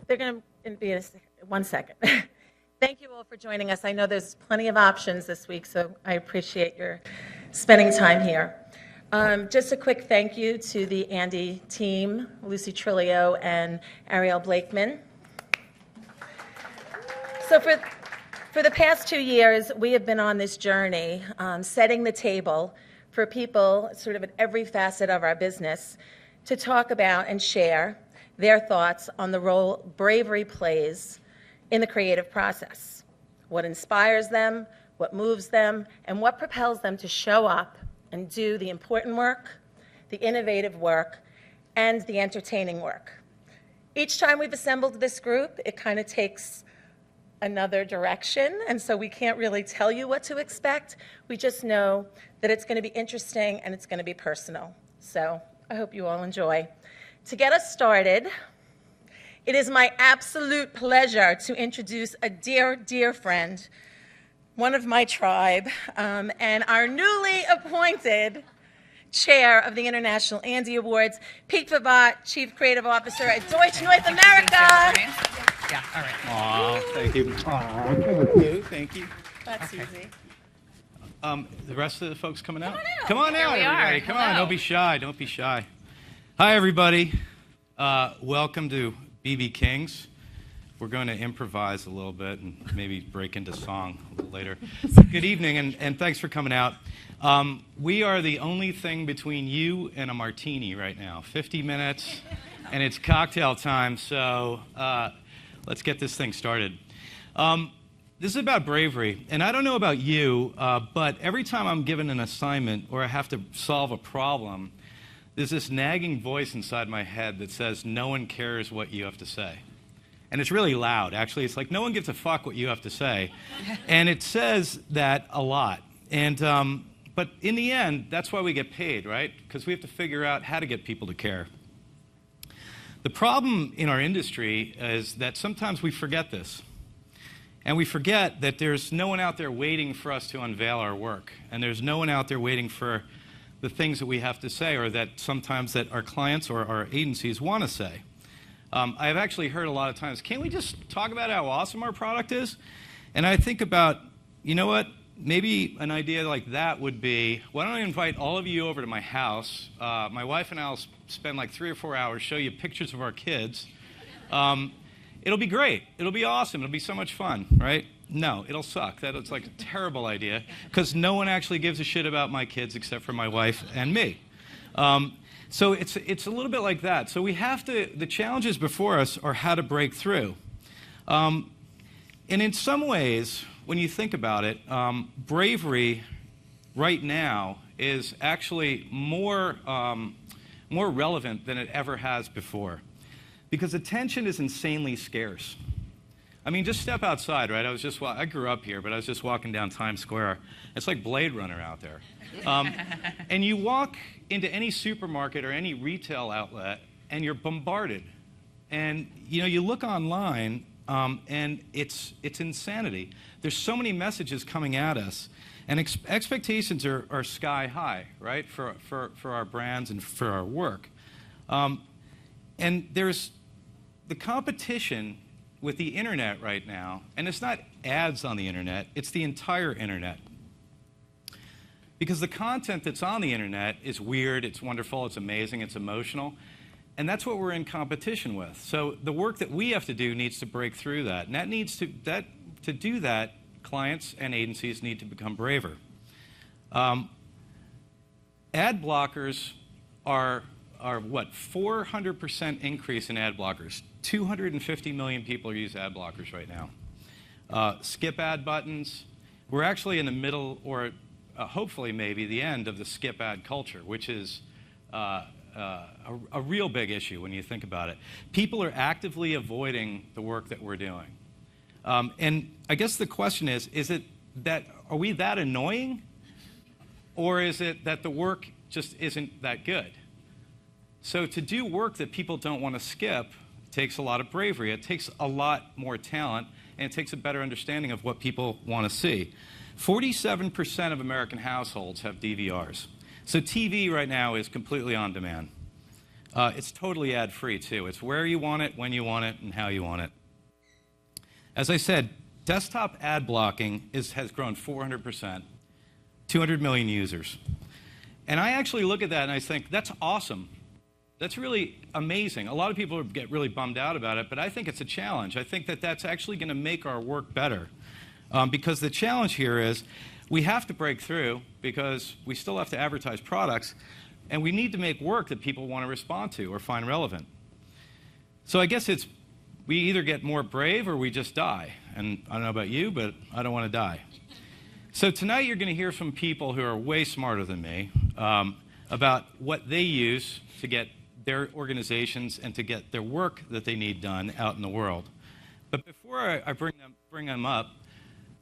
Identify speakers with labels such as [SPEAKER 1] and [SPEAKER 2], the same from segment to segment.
[SPEAKER 1] they're going to be in 1 second. Thank you all for joining us. I know there's plenty of options this week, so I appreciate your spending time here. Just a quick thank you to the Andy team, Lucy Trilio and Ariel Blakeman. So for the past 2 years, we have been on this journey, setting the table for people sort of at every facet of our business to talk about and share their thoughts on the role bravery plays in the creative process, what inspires them, what moves them, and what propels them to show up and do the important work, the innovative work, and the entertaining work. Each time we've assembled this group, it kind of takes another direction, and so we can't really tell you what to expect. We just know that it's going to be interesting and it's going to be personal. So I hope you all enjoy. To get us started, it is my absolute pleasure to introduce a dear, dear friend, one of my tribe, and our newly appointed chair of the International Andy Awards, Pete Favat, Chief Creative Officer at Deutsch North America.
[SPEAKER 2] Yeah, all right.
[SPEAKER 3] Aw, thank you. Aw, thank you.
[SPEAKER 1] That's easy.
[SPEAKER 3] The rest of the folks coming out?
[SPEAKER 2] Come on out,
[SPEAKER 3] everybody. Come on, don't be shy, don't be shy. Hi, everybody. Welcome to BB Kings. We're going to improvise a little bit and maybe break into song a little later. Good evening, and thanks for coming out. We are the only thing between you and a martini right now. 50 minutes, and it's cocktail time, so let's get this thing started. This is about bravery, and I don't know about you, but every time I'm given an assignment or I have to solve a problem, there's this nagging voice inside my head that says, no one cares what you have to say. And it's really loud, actually. It's like, no one gives a fuck what you have to say. And it says that a lot. And but in the end, that's why we get paid, right? Because we have to figure out how to get people to care. The problem in our industry is that sometimes we forget this. And we forget that there's no one out there waiting for us to unveil our work. And there's no one out there waiting for the things that we have to say, or that sometimes that our clients or our agencies want to say. I've actually heard a lot of times, can't we just talk about how awesome our product is? And I think about, you know what, maybe an idea like that would be, why don't I invite all of you over to my house? My wife and I will spend like 3 or 4 hours, show you pictures of our kids. It'll be great. It'll be awesome. It'll be so much fun, right? No, it'll suck. That's like a terrible idea, because no one actually gives a shit about my kids except for my wife and me. So it's a little bit like that. So we have to, the challenges before us are how to break through. And in some ways, when you think about it, bravery right now is actually more relevant than it ever has before. Because attention is insanely scarce. I mean, just step outside, right? I grew up here, but I was just walking down Times Square. It's like Blade Runner out there. And you walk into any supermarket or any retail outlet, and you're bombarded. And you look online, and it's insanity. There's so many messages coming at us, and expectations are sky high, right? For our brands and for our work. And there's the competition with the internet right now, and it's not ads on the internet, it's the entire internet. Because the content that's on the internet is weird, it's wonderful, it's amazing, it's emotional, and that's what we're in competition with. So the work that we have to do needs to break through that, and to do that, clients and agencies need to become braver. Ad blockers are what, 400% increase in ad blockers. 250 million people use ad blockers right now. Skip ad buttons. We're actually in the middle, or hopefully maybe the end of the skip ad culture, which is a real big issue when you think about it. People are actively avoiding the work that we're doing. And I guess the question is it that, are we that annoying? Or is it that the work just isn't that good? So to do work that people don't want to skip takes a lot of bravery. It takes a lot more talent, and it takes a better understanding of what people want to see. 47% of American households have DVRs. So TV right now is completely on demand. It's totally ad-free, too. It's where you want it, when you want it, and how you want it. As I said, desktop ad blocking has grown 400%, 200 million users. And I actually look at that and I think, that's awesome. That's really amazing. A lot of people get really bummed out about it, but I think it's a challenge. I think that that's actually going to make our work better. Because the challenge here is we have to break through because we still have to advertise products, and we need to make work that people want to respond to or find relevant. So I guess we either get more brave or we just die. And I don't know about you, but I don't want to die. So tonight you're going to hear from people who are way smarter than me about what they use to get their organizations and to get their work that they need done out in the world. But before I bring them up,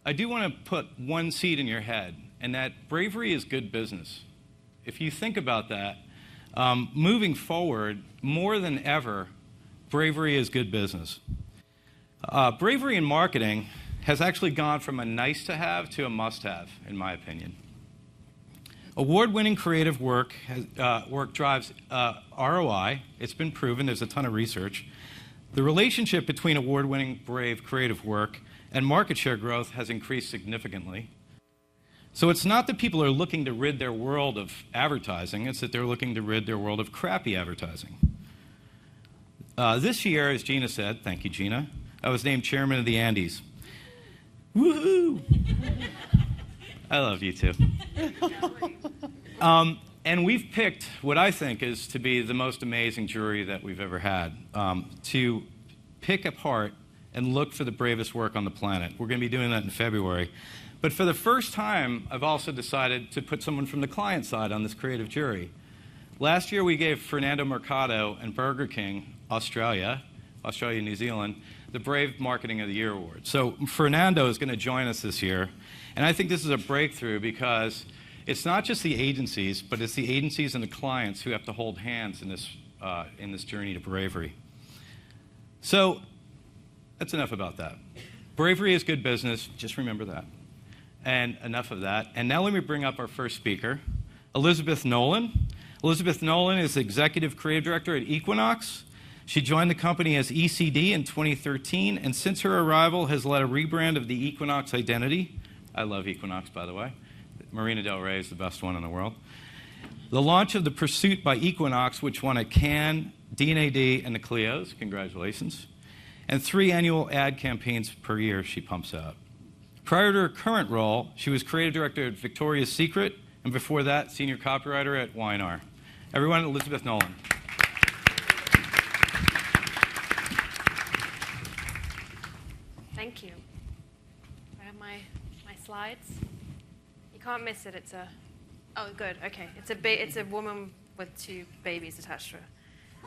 [SPEAKER 3] I do want to put one seed in your head, and that bravery is good business. If you think about that, moving forward, more than ever, bravery is good business. Bravery in marketing has actually gone from a nice-to-have to a must-have, in my opinion. Award-winning creative work drives ROI. It's been proven. There's a ton of research. The relationship between award-winning, brave, creative work and market share growth has increased significantly. So it's not that people are looking to rid their world of advertising. It's that they're looking to rid their world of crappy advertising. This year, as Gina said, thank you, Gina, I was named chairman of the Andes. Woohoo! I love you too. And we've picked what I think is to be the most amazing jury that we've ever had, to pick apart and look for the bravest work on the planet. We're going to be doing that in February. But for the first time, I've also decided to put someone from the client side on this creative jury. Last year, we gave Fernando Mercado and Burger King, Australia, New Zealand, the Brave Marketing of the Year Award. So Fernando is going to join us this year. And I think this is a breakthrough because it's not just the agencies, but it's the agencies and the clients who have to hold hands in this journey to bravery. So that's enough about that. Bravery is good business. Just remember that. And enough of that. And now let me bring up our first speaker, Elizabeth Nolan. Elizabeth Nolan is Executive Creative Director at Equinox. She joined the company as ECD in 2013, and since her arrival has led a rebrand of the Equinox identity. I love Equinox, by the way. Marina Del Rey is the best one in the world. The launch of the Pursuit by Equinox, which won a Cannes, D&AD, and the Clios. Congratulations. And 3 annual ad campaigns per year she pumps out. Prior to her current role, she was creative director at Victoria's Secret, and before that, senior copywriter at Y&R. Everyone, Elizabeth Nolan.
[SPEAKER 4] Thank you. I have my slides. You can't miss it. Oh, good. Okay. It's a woman with 2 babies attached to her.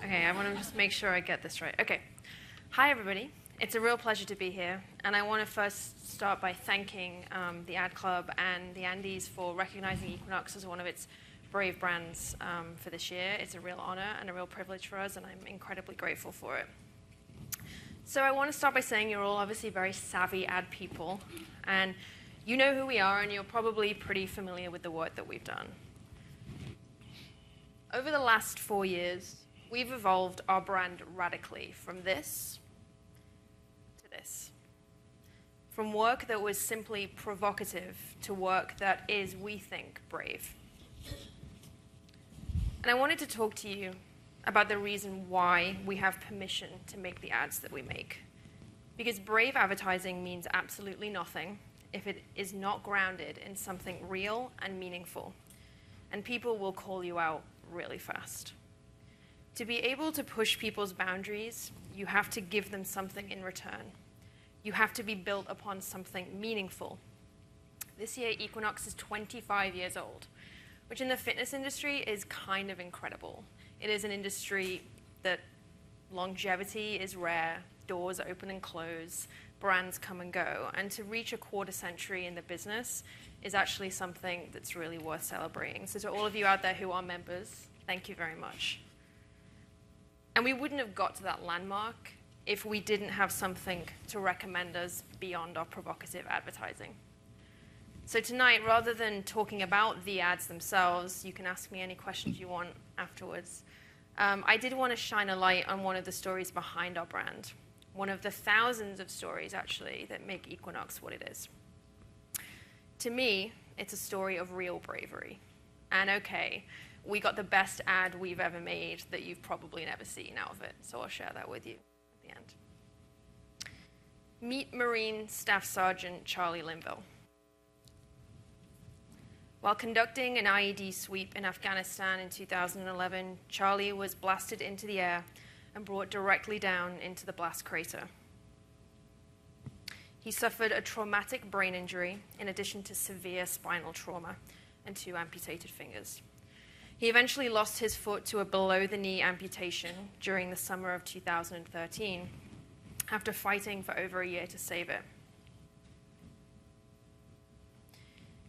[SPEAKER 4] Okay, I want to just make sure I get this right. Okay. Hi, everybody. It's a real pleasure to be here, and I want to first start by thanking the Ad Club and the Andes for recognizing Equinox as one of its brave brands for this year. It's a real honor and a real privilege for us, and I'm incredibly grateful for it. So I want to start by saying you're all obviously very savvy ad people, and you know who we are, and you're probably pretty familiar with the work that we've done. Over the last 4 years, we've evolved our brand radically from this to this. From work that was simply provocative to work that is, we think, brave. And I wanted to talk to you about the reason why we have permission to make the ads that we make. Because brave advertising means absolutely nothing if it is not grounded in something real and meaningful. And people will call you out really fast. To be able to push people's boundaries, you have to give them something in return. You have to be built upon something meaningful. This year, Equinox is 25 years old, which in the fitness industry is kind of incredible. It is an industry that longevity is rare, doors open and close, brands come and go, and to reach a quarter century in the business is actually something that's really worth celebrating. So to all of you out there who are members, thank you very much. And we wouldn't have got to that landmark if we didn't have something to recommend us beyond our provocative advertising. So tonight, rather than talking about the ads themselves, you can ask me any questions you want afterwards. I did want to shine a light on one of the stories behind our brand, one of the thousands of stories, actually, that make Equinox what it is. To me, it's a story of real bravery. And okay, we got the best ad we've ever made that you've probably never seen out of it, so I'll share that with you at the end. Meet Marine Staff Sergeant Charlie Linville. While conducting an IED sweep in Afghanistan in 2011, Charlie was blasted into the air and brought directly down into the blast crater. He suffered a traumatic brain injury in addition to severe spinal trauma and 2 amputated fingers. He eventually lost his foot to a below-the-knee amputation during the summer of 2013 after fighting for over a year to save it.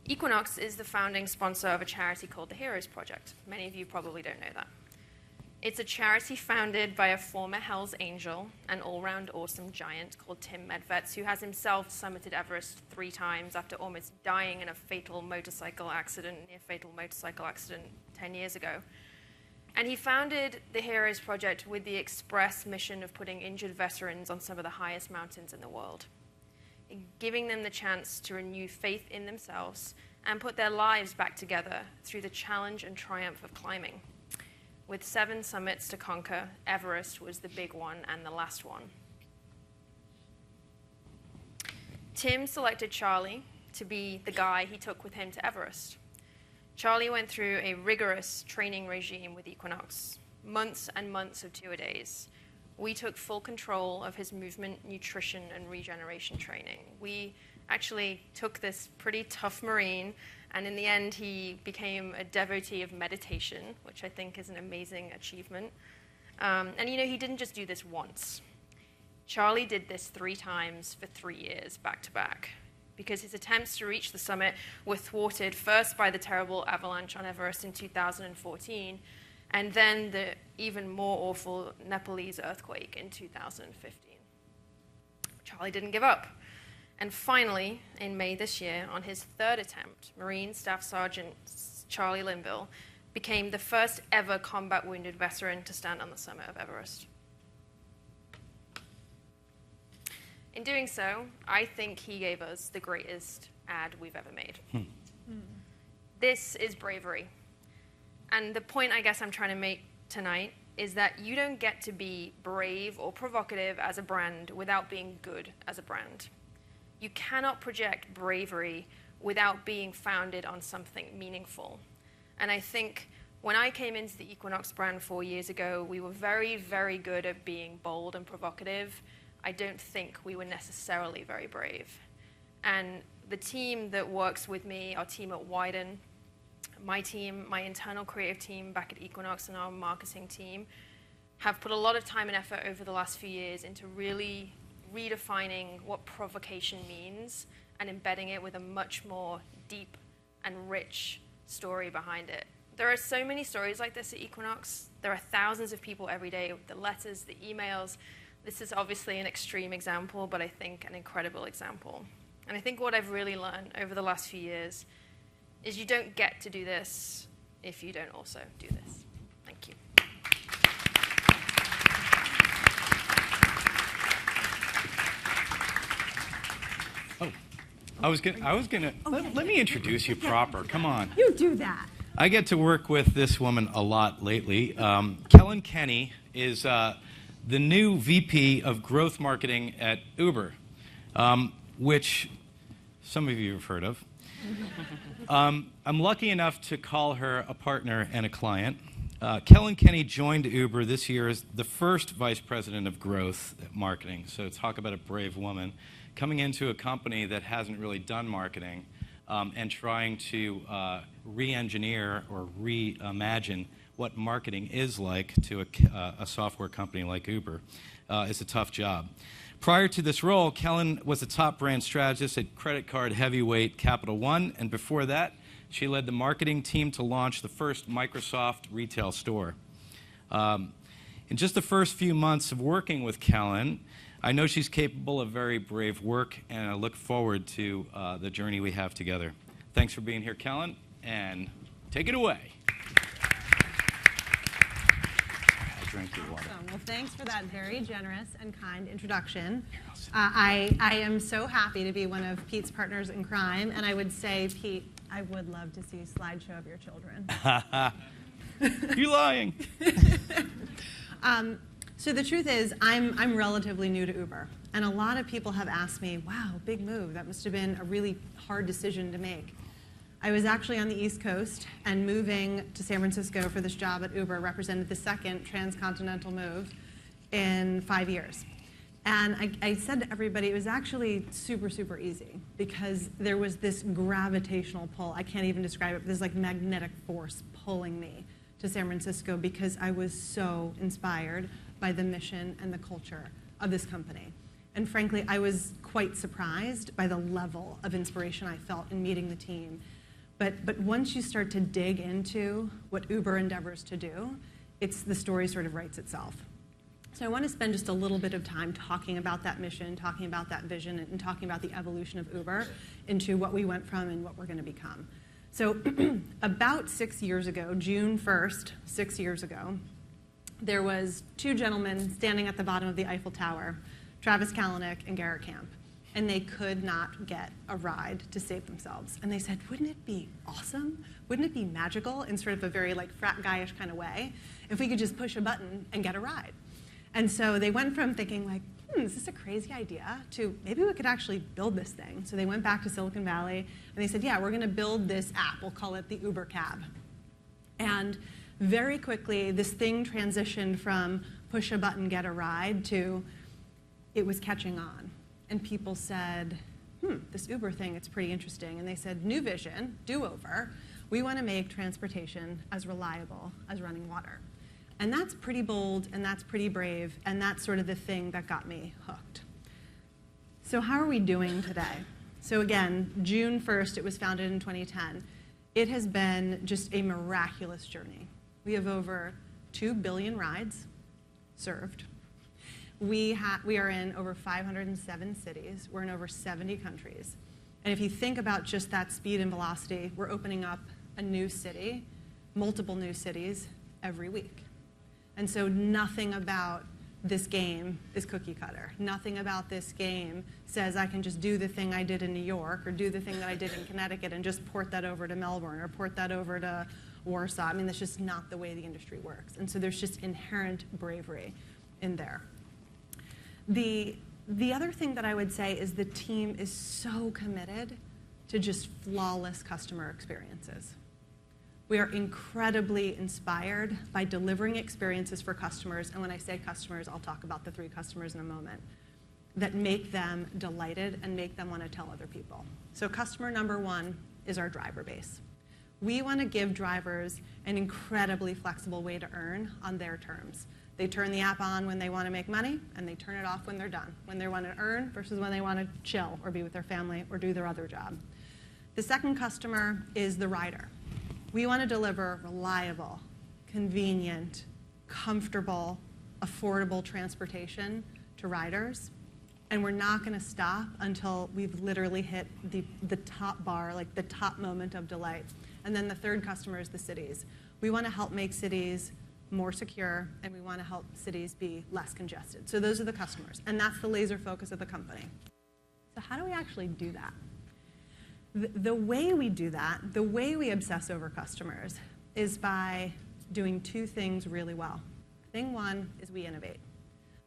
[SPEAKER 4] Equinox is the founding sponsor of a charity called the Heroes Project. Many of you probably don't know that. It's a charity founded by a former Hell's Angel, an all-round awesome giant called Tim Medvets, who has himself summited Everest 3 times after almost dying in a near-fatal motorcycle accident 10 years ago. And he founded the Heroes Project with the express mission of putting injured veterans on some of the highest mountains in the world, giving them the chance to renew faith in themselves and put their lives back together through the challenge and triumph of climbing. With 7 summits to conquer, Everest was the big one and the last one. Tim selected Charlie to be the guy he took with him to Everest. Charlie went through a rigorous training regime with Equinox, months and months of two-a-days. We took full control of his movement, nutrition, and regeneration training. We actually took this pretty tough Marine, and in the end, he became a devotee of meditation, which I think is an amazing achievement. And he didn't just do this once. Charlie did this 3 times for 3 years, back to back, because his attempts to reach the summit were thwarted first by the terrible avalanche on Everest in 2014, and then the even more awful Nepalese earthquake in 2015. Charlie didn't give up. And finally, in May this year, on his 3rd attempt, Marine Staff Sergeant Charlie Linville became the first ever combat wounded veteran to stand on the summit of Everest. In doing so, I think he gave us the greatest ad we've ever made. This is bravery. And the point I guess I'm trying to make tonight is that you don't get to be brave or provocative as a brand without being good as a brand. You cannot project bravery without being founded on something meaningful. And I think when I came into the Equinox brand 4 years ago, we were very, very good at being bold and provocative. I don't think we were necessarily very brave. And the team that works with me, our team at Wyden, my team, my internal creative team back at Equinox, and our marketing team have put a lot of time and effort over the last few years into really redefining what provocation means and embedding it with a much more deep and rich story behind it. There are so many stories like this at Equinox. There are thousands of people every day, the letters, the emails. This is obviously an extreme example, but I think an incredible example. And I think what I've really learned over the last few years is you don't get to do this if you don't also do this. Thank you.
[SPEAKER 3] Let me introduce you proper. Come on.
[SPEAKER 5] You do that.
[SPEAKER 3] I get to work with this woman a lot lately. Kellyn Kenny is the new VP of Growth Marketing at Uber, which some of you have heard of. I'm lucky enough to call her a partner and a client. Kellyn Kenny joined Uber this year as the first vice president of growth marketing. So talk about a brave woman coming into a company that hasn't really done marketing and trying to re-engineer or reimagine what marketing is like to a software company like Uber. It's a tough job. Prior to this role, Kellen was a top brand strategist at credit card heavyweight Capital One, and before that, she led the marketing team to launch the first Microsoft retail store. In just the first few months of working with Kellen, I know she's capable of very brave work, and I look forward to the journey we have together. Thanks for being here, Kellen, and take it away. drink your water.
[SPEAKER 5] Awesome. Well, thanks for that very generous and kind introduction. I am so happy to be one of Pete's partners in crime, and I would say, Pete, I would love to see a slideshow of your children.
[SPEAKER 3] You're lying.
[SPEAKER 5] So the truth is, I'm relatively new to Uber, and a lot of people have asked me, wow, big move. That must have been a really hard decision to make. I was actually on the East Coast, and moving to San Francisco for this job at Uber represented the second transcontinental move in 5 years. And I said to everybody, it was actually super, super easy, because there was this gravitational pull. I can't even describe it, but this like magnetic force pulling me to San Francisco, because I was so inspired by the mission and the culture of this company. And frankly, I was quite surprised by the level of inspiration I felt in meeting the team. But once you start to dig into what Uber endeavors to do, the story sort of writes itself. So I want to spend just a little bit of time talking about that mission, talking about that vision, and talking about the evolution of Uber into what we went from and what we're going to become. So about 6 years ago, June 1st, 6 years ago, there was two gentlemen standing at the bottom of the Eiffel Tower, Travis Kalanick and Garrett Camp. And they could not get a ride to save themselves. And they said, wouldn't it be awesome? Wouldn't it be magical in sort of a very like frat guyish kind of way if we could just push a button and get a ride? And so they went from thinking like, is this a crazy idea, to maybe we could actually build this thing. So they went back to Silicon Valley and they said, yeah, we're going to build this app. We'll call it the Uber Cab. And very quickly, this thing transitioned from push a button, get a ride, to it was catching on. And people said, this Uber thing, it's pretty interesting. And they said, new vision, do-over. We want to make transportation as reliable as running water. And that's pretty bold, and that's pretty brave, and that's sort of the thing that got me hooked. So how are we doing today? So again, June 1st, it was founded in 2010. It has been just a miraculous journey. We have over 2 billion rides served. We are in over 507 cities. We're in over 70 countries. And if you think about just that speed and velocity, we're opening up a new city, multiple new cities every week. And so nothing about this game is cookie cutter. Nothing about this game says I can just do the thing I did in New York or do the thing that I did in Connecticut and just port that over to Melbourne or port that over to Warsaw. I mean, that's just not the way the industry works. And so there's just inherent bravery in there. The other thing that I would say is the team is so committed to just flawless customer experiences. We are incredibly inspired by delivering experiences for customers, and when I say customers, I'll talk about the 3 customers in a moment, that make them delighted and make them want to tell other people. So customer number 1 is our driver base. We want to give drivers an incredibly flexible way to earn on their terms. They turn the app on when they want to make money, and they turn it off when they're done, when they want to earn versus when they want to chill or be with their family or do their other job. The second customer is the rider. We want to deliver reliable, convenient, comfortable, affordable transportation to riders, and we're not going to stop until we've literally hit the top bar, like the top moment of delight. And then the third customer is the cities. We want to help make cities more secure, and we want to help cities be less congested. So those are the customers, and that's the laser focus of the company. So how do we actually do that? The way we do that, the way we obsess over customers, is by doing 2 things really well. Thing 1 is we innovate.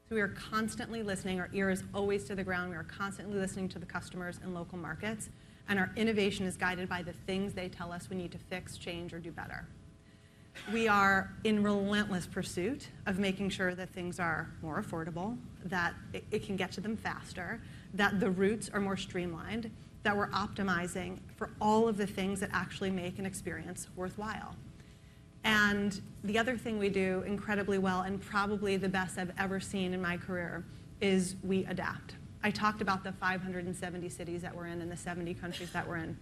[SPEAKER 5] So we are constantly listening. Our ear is always to the ground. We are constantly listening to the customers in local markets, and our innovation is guided by the things they tell us we need to fix, change, or do better. We are in relentless pursuit of making sure that things are more affordable, that it can get to them faster, that the routes are more streamlined, that we're optimizing for all of the things that actually make an experience worthwhile. And the other thing we do incredibly well, and probably the best I've ever seen in my career, is we adapt. I talked about the 570 cities that we're in and the 70 countries that we're in.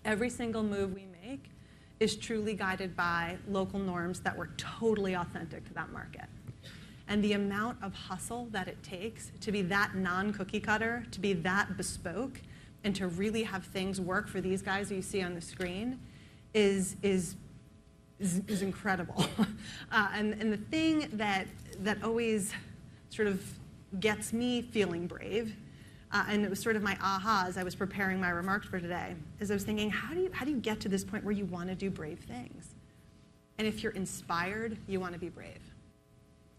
[SPEAKER 5] Every single move we make is truly guided by local norms that were totally authentic to that market. And the amount of hustle that it takes to be that non-cookie cutter, to be that bespoke, and to really have things work for these guys that you see on the screen is is incredible. And the thing that always sort of gets me feeling brave, and it was sort of my aha as I was preparing my remarks for today, is I was thinking, how do you get to this point where you want to do brave things? And if you're inspired, you want to be brave.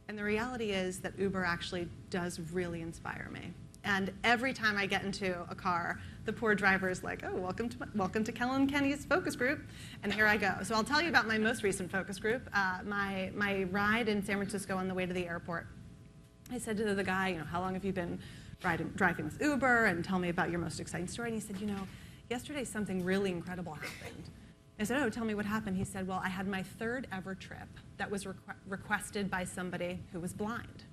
[SPEAKER 5] And the reality is that Uber actually does really inspire me. And every time I get into a car, the poor driver is like, oh, welcome to Kellyn Kenny's focus group. And here I go. So I'll tell you about my most recent focus group. My ride in San Francisco on the way to the airport. I said to the guy, how long have you been driving with Uber? And tell me about your most exciting story. And he said, yesterday something really incredible happened. I said, oh, tell me what happened. He said, well, I had my third ever trip that was requested by somebody who was blind.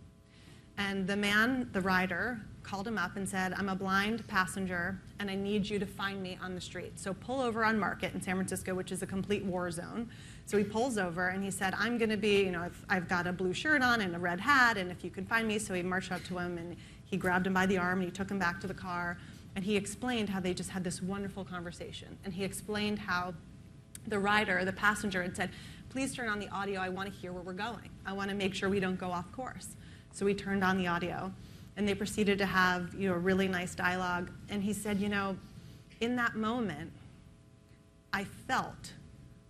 [SPEAKER 5] And the rider, called him up and said, I'm a blind passenger, and I need you to find me on the street. So pull over on Market in San Francisco, which is a complete war zone. So he pulls over, and he said, I'm going to be, I've got a blue shirt on and a red hat, and if you could find me. So he marched up to him, and he grabbed him by the arm, and he took him back to the car, and he explained how they just had this wonderful conversation. And he explained how the rider, the passenger, had said, please turn on the audio. I want to hear where we're going. I want to make sure we don't go off course. So we turned on the audio, and they proceeded to have a really nice dialogue. And he said, in that moment, I felt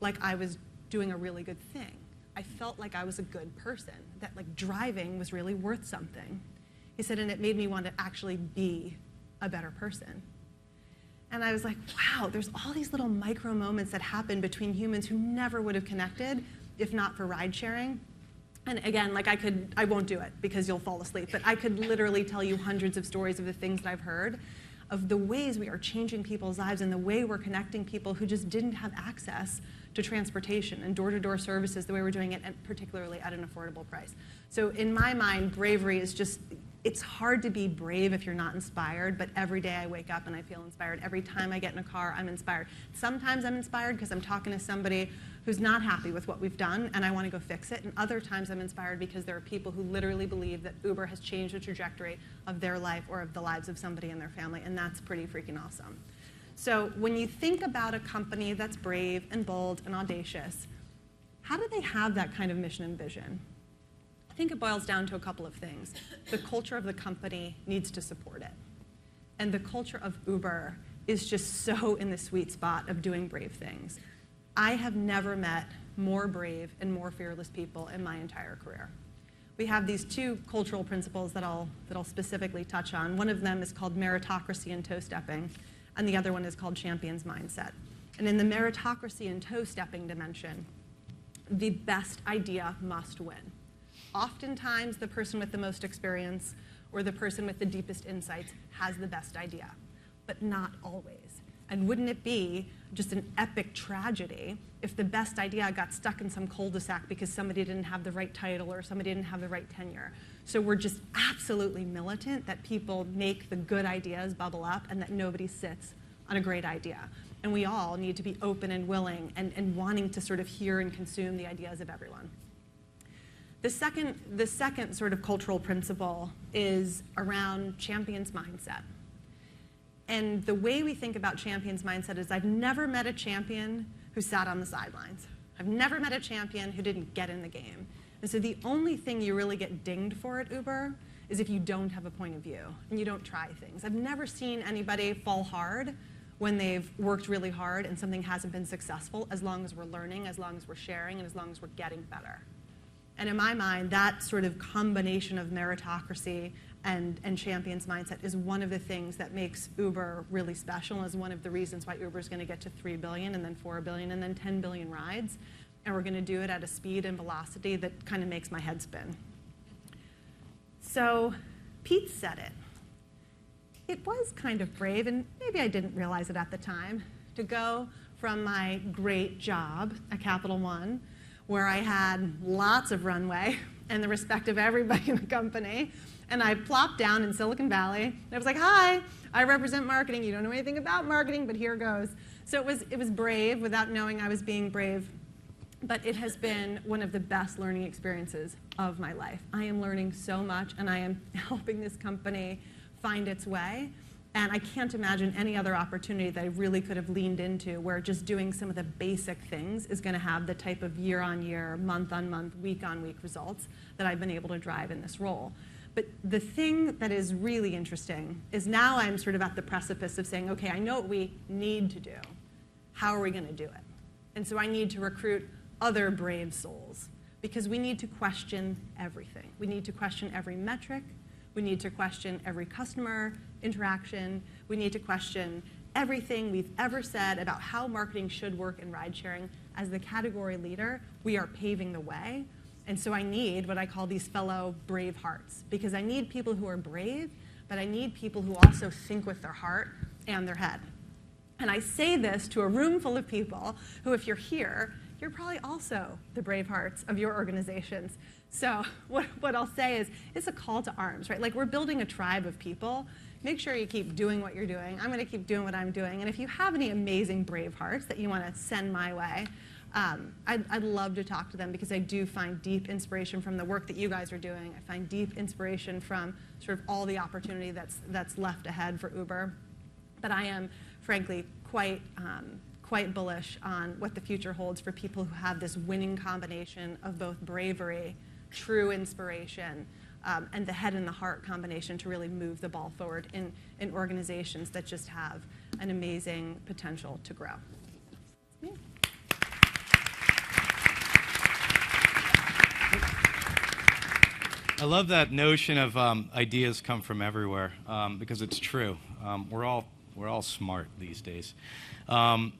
[SPEAKER 5] like I was doing a really good thing. I felt like I was a good person, that driving was really worth something. He said, and it made me want to actually be a better person. And I was like, wow, there's all these little micro moments that happen between humans who never would have connected if not for ride sharing. And again, I won't do it because you'll fall asleep, but I could literally tell you hundreds of stories of the things that I've heard, of the ways we are changing people's lives and the way we're connecting people who just didn't have access to transportation and door-to-door services the way we're doing it, and particularly at an affordable price. So in my mind, bravery is just, it's hard to be brave if you're not inspired, but every day I wake up and I feel inspired. Every time I get in a car, I'm inspired. Sometimes I'm inspired because I'm talking to somebody who's not happy with what we've done and I want to go fix it. And other times I'm inspired because there are people who literally believe that Uber has changed the trajectory of their life or of the lives of somebody in their family, and that's pretty freaking awesome. So when you think about a company that's brave and bold and audacious, how do they have that kind of mission and vision? I think it boils down to a couple of things. The culture of the company needs to support it. And the culture of Uber is just so in the sweet spot of doing brave things. I have never met more brave and more fearless people in my entire career. We have these two cultural principles that I'll specifically touch on. One of them is called meritocracy and toe-stepping, and the other one is called champion's mindset. And in the meritocracy and toe-stepping dimension, the best idea must win. Oftentimes, the person with the most experience or the person with the deepest insights has the best idea, but not always. And wouldn't it be just an epic tragedy if the best idea got stuck in some cul-de-sac because somebody didn't have the right title or somebody didn't have the right tenure? So we're just absolutely militant that people make the good ideas bubble up and that nobody sits on a great idea. And we all need to be open and willing and wanting to sort of hear and consume the ideas of everyone. The second sort of cultural principle is around champion's mindset. And the way we think about champion's mindset is I've never met a champion who sat on the sidelines. I've never met a champion who didn't get in the game. And so the only thing you really get dinged for at Uber is if you don't have a point of view and you don't try things. I've never seen anybody fall hard when they've worked really hard and something hasn't been successful, as long as we're learning, as long as we're sharing, and as long as we're getting better. And in my mind, that sort of combination of meritocracy and champion's mindset is one of the things that makes Uber really special, and is one of the reasons why Uber is going to get to 3 billion and then 4 billion and then 10 billion rides. And we're going to do it at a speed and velocity that kind of makes my head spin. So Pete said it. It was kind of brave, and maybe I didn't realize it at the time, to go from my great job at Capital One, where I had lots of runway and the respect of everybody in the company, and I plopped down in Silicon Valley, and I was like, hi, I represent marketing. You don't know anything about marketing, but here goes. So it was brave without knowing I was being brave, but it has been one of the best learning experiences of my life. I am learning so much, and I am helping this company find its way. And I can't imagine any other opportunity that I really could have leaned into where just doing some of the basic things is going to have the type of year-on-year, month-on-month, week-on-week results that I've been able to drive in this role. But the thing that is really interesting is now I'm sort of at the precipice of saying, okay, I know what we need to do. How are we going to do it? And so I need to recruit other brave souls because we need to question everything. We need to question every metric. We need to question every customer interaction. We need to question everything we've ever said about how marketing should work in ride sharing. As the category leader, we are paving the way. And so I need what I call these fellow brave hearts, because I need people who are brave, but I need people who also think with their heart and their head. And I say this to a room full of people who, if you're here, you're probably also the brave hearts of your organizations. So what I'll say is it's a call to arms, right? Like, we're building a tribe of people. Make sure you keep doing what you're doing. I'm going to keep doing what I'm doing. And if you have any amazing brave hearts that you want to send my way, I'd love to talk to them, because I do find deep inspiration from the work that you guys are doing. I find deep inspiration from sort of all the opportunity that's left ahead for Uber. But I am, frankly, quite bullish on what the future holds for people who have this winning combination of both bravery, true inspiration, and the head and the heart combination to really move the ball forward in organizations that just have an amazing potential to grow. Yeah.
[SPEAKER 3] I love that notion of ideas come from everywhere, because it's true. We're all smart these days. And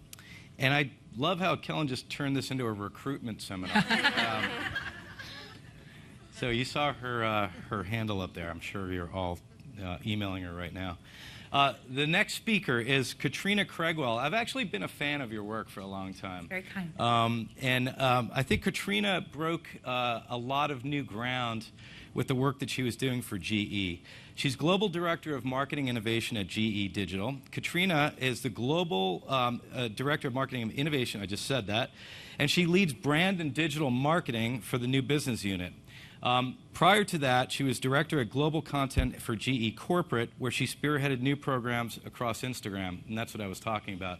[SPEAKER 3] I love how Kellen just turned this into a recruitment seminar. So you saw her handle up there. I'm sure you're all emailing her right now. The next speaker is Katrina Craigwell. I've actually been a fan of your work for a long time.
[SPEAKER 2] Very kind.
[SPEAKER 3] I think Katrina broke a lot of new ground with the work that she was doing for GE. She's Global Director of Marketing Innovation at GE Digital. Katrina is the Global Director of Marketing and Innovation, I just said that, and she leads brand and digital marketing for the new business unit. Prior to that, she was Director of Global Content for GE Corporate, where she spearheaded new programs across Instagram, and that's what I was talking about.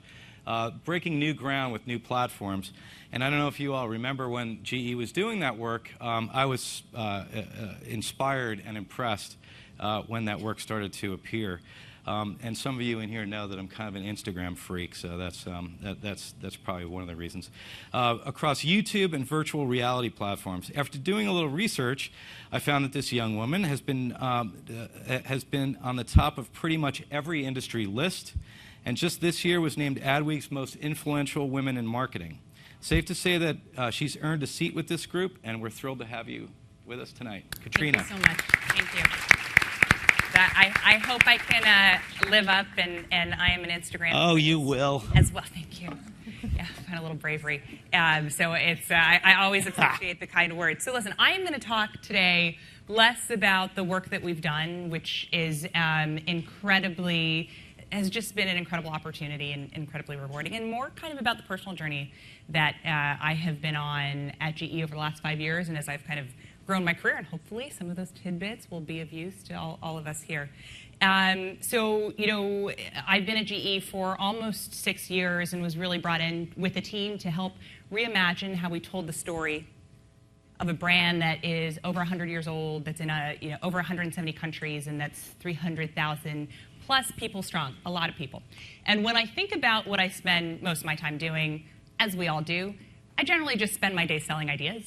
[SPEAKER 3] Breaking new ground with new platforms. And I don't know if you all remember when GE was doing that work, I was inspired and impressed when that work started to appear. And some of you in here know that I'm kind of an Instagram freak, so that's probably one of the reasons. Across YouTube and virtual reality platforms. After doing a little research, I found that this young woman has been on the top of pretty much every industry list, and just this year was named Adweek's most influential women in marketing. Safe to say that she's earned a seat with this group, and we're thrilled to have you with us tonight. Katrina.
[SPEAKER 2] Thank you so much. Thank you. I hope I can live up, and I am an Instagram.
[SPEAKER 3] Oh, you will.
[SPEAKER 2] As well, thank you. Yeah, kind of a little bravery. So it's I always appreciate the kind words. So listen, I am going to talk today less about the work that we've done, which is has just been an incredible opportunity and incredibly rewarding, and more kind of about the personal journey that I have been on at GE over the last 5 years, and as I've kind of grown my career, and hopefully some of those tidbits will be of use to all of us here. So, you know, I've been at GE for almost 6 years and was really brought in with a team to help reimagine how we told the story of a brand that is over 100 years old, that's in over 170 countries, and that's 300,000 plus people strong, a lot of people. And when I think about what I spend most of my time doing, as we all do, I generally just spend my day selling ideas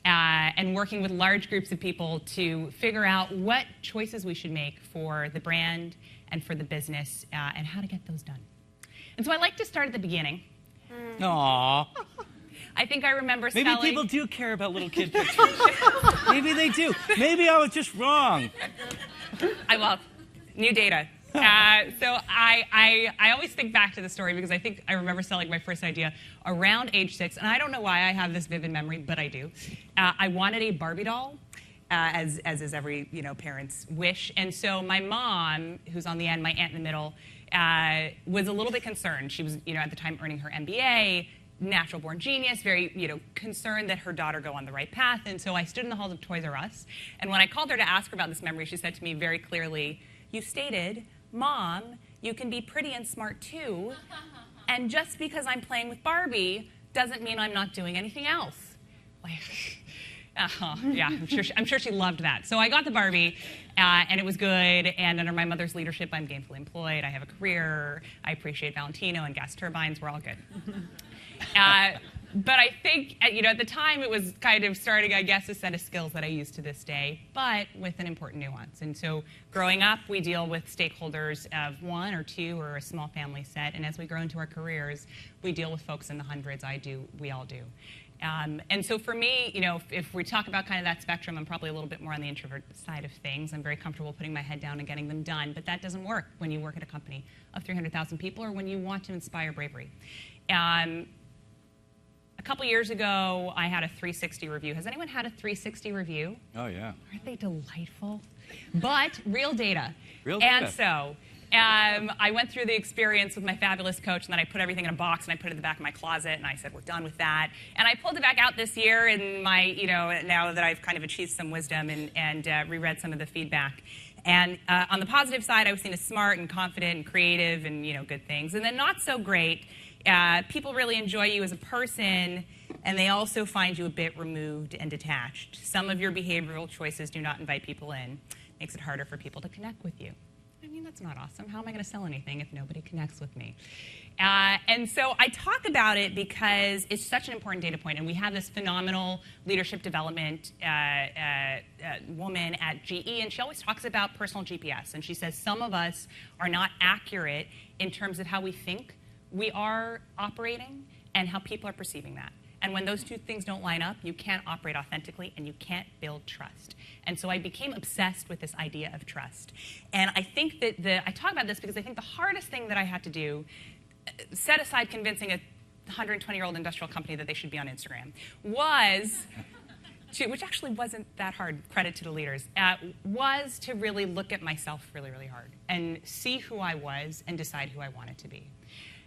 [SPEAKER 2] and working with large groups of people to figure out what choices we should make for the brand and for the business and how to get those done. And so I like to start at the beginning.
[SPEAKER 3] Aww.
[SPEAKER 2] I think I remember
[SPEAKER 3] Maybe
[SPEAKER 2] selling...
[SPEAKER 3] people do care about little kid pictures. Maybe they do. Maybe I was just wrong.
[SPEAKER 2] New data. So I always think back to the story because I think I remember selling my first idea around age 6, and I don't know why I have this vivid memory, but I do. I wanted a Barbie doll, as is every parent's wish, and so my mom, who's on the end, my aunt in the middle, was a little bit concerned. She was at the time earning her MBA, natural-born genius, very concerned that her daughter go on the right path, and so I stood in the halls of Toys R Us, and when I called her to ask her about this memory, she said to me very clearly, "You stated Mom, you can be pretty and smart too, and just because I'm playing with Barbie doesn't mean I'm not doing anything else. Like, yeah, I'm sure she loved that. So I got the Barbie, and it was good, and under my mother's leadership, I'm gainfully employed, I have a career, I appreciate Valentino and gas turbines, we're all good. But I think, at the time, it was kind of starting, I guess, a set of skills that I use to this day, but with an important nuance. And so growing up, we deal with stakeholders of one or two or a small family set, and as we grow into our careers, we deal with folks in the hundreds. I do, we all do. And so for me, if we talk about kind of that spectrum, I'm probably a little bit more on the introvert side of things. I'm very comfortable putting my head down and getting them done, but that doesn't work when you work at a company of 300,000 people or when you want to inspire bravery. A couple years ago, I had a 360 review. Has anyone had a 360 review?
[SPEAKER 3] Oh, yeah.
[SPEAKER 2] Aren't they delightful? But real data.
[SPEAKER 3] Real data.
[SPEAKER 2] And so I went through the experience with my fabulous coach, and then I put everything in a box, and I put it in the back of my closet, and I said, we're done with that. And I pulled it back out this year in my, now that I've kind of achieved some wisdom and reread some of the feedback. And on the positive side, I was seen as smart and confident and creative and, good things. And then not so great. People really enjoy you as a person, and they also find you a bit removed and detached. Some of your behavioral choices do not invite people in. Makes it harder for people to connect with you. I mean, that's not awesome. How am I going to sell anything if nobody connects with me? And so I talk about it because it's such an important data point, and we have this phenomenal leadership development woman at GE, and she always talks about personal GPS, and she says some of us are not accurate in terms of how we think we are operating and how people are perceiving that. And when those two things don't line up, you can't operate authentically and you can't build trust. And so I became obsessed with this idea of trust. And I think that I talk about this because I think the hardest thing that I had to do, set aside convincing a 120-year-old industrial company that they should be on Instagram, was which actually wasn't that hard, credit to the leaders, was to really look at myself really, really hard and see who I was and decide who I wanted to be.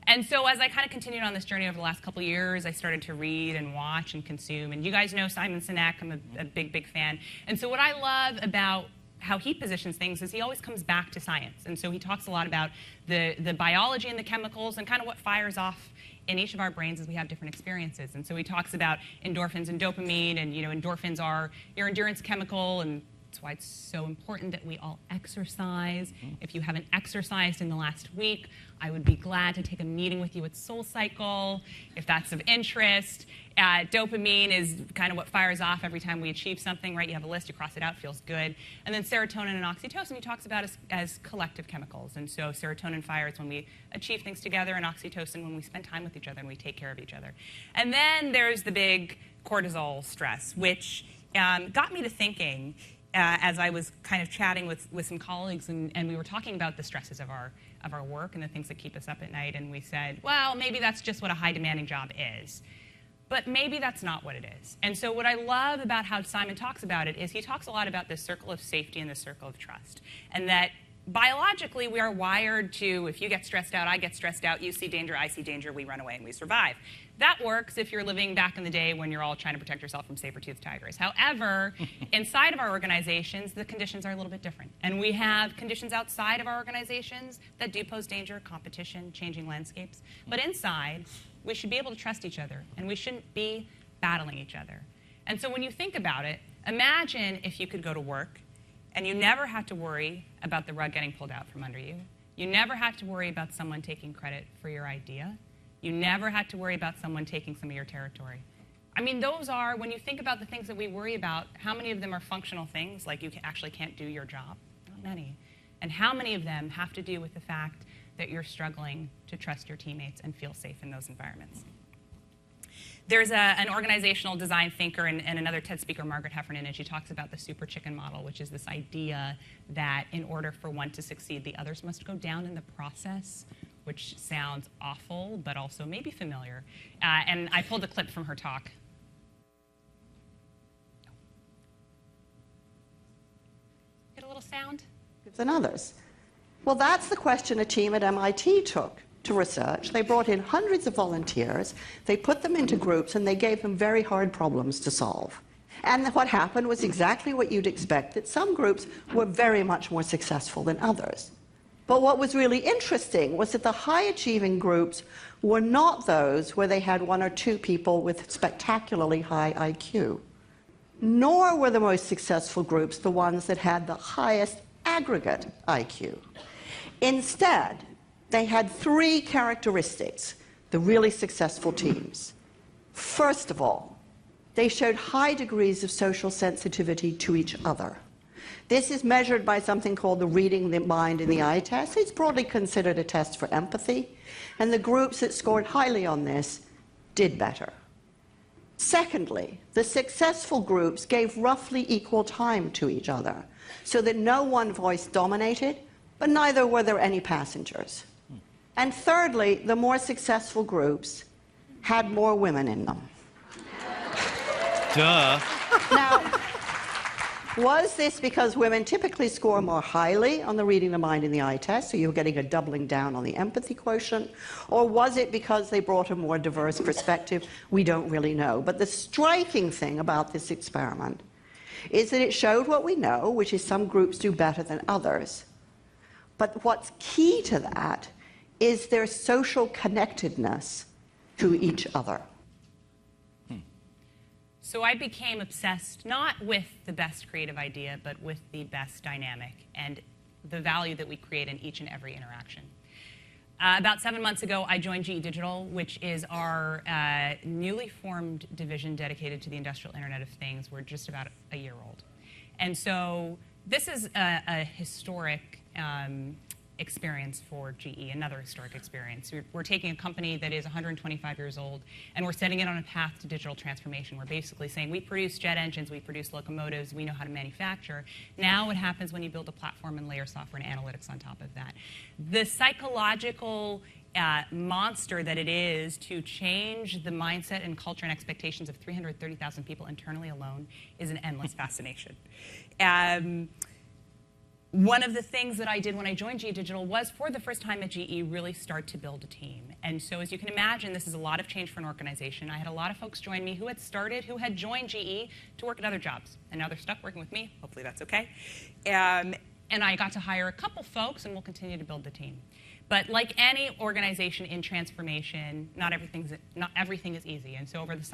[SPEAKER 2] And so as I kind of continued on this journey over the last couple of years, I started to read and watch and consume. And you guys know Simon Sinek. I'm a big, big fan. And so what I love about how he positions things is he always comes back to science. And so he talks a lot about the biology and the chemicals and kind of what fires off in each of our brains as we have different experiences. And so he talks about endorphins and dopamine, and endorphins are your endurance chemical, and that's why it's so important that we all exercise. If you haven't exercised in the last week, I would be glad to take a meeting with you at SoulCycle if that's of interest. Dopamine is kind of what fires off every time we achieve something, right? You have a list, you cross it out, feels good. And then serotonin and oxytocin he talks about as collective chemicals. And so serotonin fires when we achieve things together, and oxytocin when we spend time with each other and we take care of each other. And then there's the big cortisol stress, which got me to thinking, as I was kind of chatting with some colleagues, and we were talking about the stresses of our work and the things that keep us up at night, and we said, well, maybe that's just what a high-demanding job is. But maybe that's not what it is. And so what I love about how Simon talks about it is he talks a lot about this circle of safety and the circle of trust, and that biologically we are wired to, if you get stressed out, I get stressed out, you see danger, I see danger, we run away and we survive. That works if you're living back in the day when you're all trying to protect yourself from saber-toothed tigers. However, inside of our organizations, the conditions are a little bit different. And we have conditions outside of our organizations that do pose danger, competition, changing landscapes. But inside, we should be able to trust each other, and we shouldn't be battling each other. And so when you think about it, imagine if you could go to work and you never had to worry about the rug getting pulled out from under you. You never had to worry about someone taking credit for your idea. You never had to worry about someone taking some of your territory. I mean, those are, when you think about the things that we worry about, how many of them are functional things, like you actually can't do your job? Not many. And how many of them have to do with the fact that you're struggling to trust your teammates and feel safe in those environments? There's an organizational design thinker and another TED speaker, Margaret Heffernan, and she talks about the super chicken model, which is this idea that in order for one to succeed, the others must go down in the process, which sounds awful, but also maybe familiar. And I pulled a clip from her talk. Get a little sound?
[SPEAKER 6] Than others. Well, that's the question a team at MIT took to research. They brought in hundreds of volunteers, they put them into groups, and they gave them very hard problems to solve. And what happened was exactly what you'd expect, that some groups were very much more successful than others. But what was really interesting was that the high-achieving groups were not those where they had one or two people with spectacularly high IQ, nor were the most successful groups the ones that had the highest aggregate IQ. Instead, they had three characteristics, the really successful teams. First of all, they showed high degrees of social sensitivity to each other. This is measured by something called the reading the mind in the eye test. It's broadly considered a test for empathy, and the groups that scored highly on this did better. Secondly, the successful groups gave roughly equal time to each other, so that no one voice dominated, but neither were there any passengers. And thirdly, the more successful groups had more women in them.
[SPEAKER 3] Duh.
[SPEAKER 6] Now, was this because women typically score more highly on the reading the mind in the eye test, so you're getting a doubling down on the empathy quotient? Or was it because they brought a more diverse perspective? We don't really know. But the striking thing about this experiment is that it showed what we know, which is some groups do better than others. But what's key to that is their social connectedness to each other.
[SPEAKER 2] So I became obsessed not with the best creative idea, but with the best dynamic and the value that we create in each and every interaction. About 7 months ago, I joined GE Digital, which is our newly formed division dedicated to the industrial Internet of Things. We're just about a year old. And so this is a historic experience for GE, another historic experience. We're taking a company that is 125 years old, and we're setting it on a path to digital transformation. We're basically saying we produce jet engines, we produce locomotives, we know how to manufacture. Now what happens when you build a platform and layer software and analytics on top of that? The psychological monster that it is to change the mindset and culture and expectations of 330,000 people internally alone is an endless fascination. One of the things that I did when I joined GE Digital was, for the first time at GE, really start to build a team. And so as you can imagine, this is a lot of change for an organization. I had a lot of folks join me who had joined GE to work at other jobs. And now they're stuck working with me. Hopefully that's okay. And I got to hire a couple folks, and we'll continue to build the team. But like any organization in transformation, not everything is easy. And so over the summer,